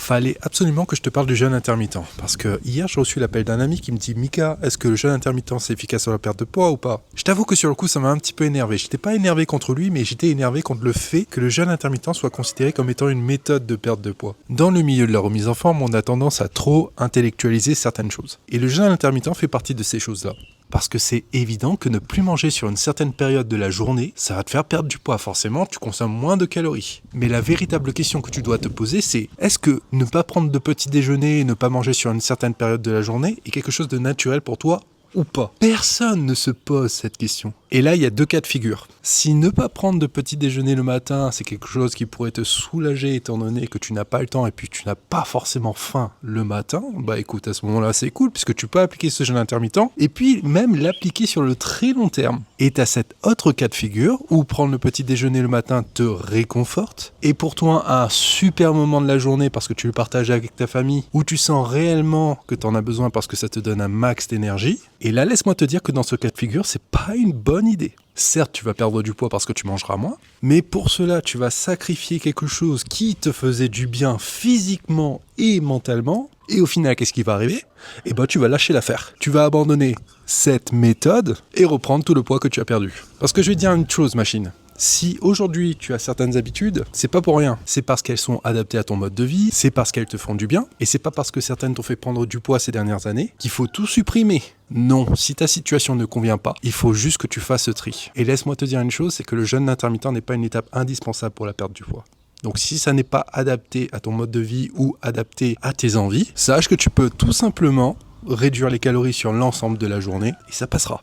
Fallait absolument que je te parle du jeûne intermittent. Parce que hier, j'ai reçu l'appel d'un ami qui me dit « Mika, est-ce que le jeûne intermittent c'est efficace sur la perte de poids ou pas ?» Je t'avoue que sur le coup, ça m'a un petit peu énervé. J'étais pas énervé contre lui, mais j'étais énervé contre le fait que le jeûne intermittent soit considéré comme étant une méthode de perte de poids. Dans le milieu de la remise en forme, on a tendance à trop intellectualiser certaines choses. Et le jeûne intermittent fait partie de ces choses-là. Parce que c'est évident que ne plus manger sur une certaine période de la journée, ça va te faire perdre du poids. Forcément, tu consommes moins de calories. Mais la véritable question que tu dois te poser, c'est est-ce que ne pas prendre de petit déjeuner et ne pas manger sur une certaine période de la journée est quelque chose de naturel pour toi ou pas? Personne ne se pose cette question. Et là, il y a deux cas de figure. Si ne pas prendre de petit déjeuner le matin, c'est quelque chose qui pourrait te soulager étant donné que tu n'as pas le temps et puis tu n'as pas forcément faim le matin, bah écoute, à ce moment-là, c'est cool puisque tu peux appliquer ce jeûne intermittent et puis même l'appliquer sur le très long terme. Et tu as cet autre cas de figure où prendre le petit déjeuner le matin te réconforte et pour toi un super moment de la journée parce que tu le partages avec ta famille où tu sens réellement que tu en as besoin parce que ça te donne un max d'énergie. Et là, laisse-moi te dire que dans ce cas de figure, c'est pas une bonne idée. Certes, tu vas perdre du poids parce que tu mangeras moins, mais pour cela, tu vas sacrifier quelque chose qui te faisait du bien physiquement et mentalement. Et au final, qu'est-ce qui va arriver ? Eh ben, tu vas lâcher l'affaire. Tu vas abandonner cette méthode et reprendre tout le poids que tu as perdu. Parce que je vais te dire une chose, machine. Si aujourd'hui tu as certaines habitudes, c'est pas pour rien. C'est parce qu'elles sont adaptées à ton mode de vie, c'est parce qu'elles te font du bien, et c'est pas parce que certaines t'ont fait prendre du poids ces dernières années qu'il faut tout supprimer. Non, si ta situation ne convient pas, il faut juste que tu fasses ce tri. Et laisse-moi te dire une chose, c'est que le jeûne intermittent n'est pas une étape indispensable pour la perte du poids. Donc si ça n'est pas adapté à ton mode de vie ou adapté à tes envies, sache que tu peux tout simplement réduire les calories sur l'ensemble de la journée et ça passera.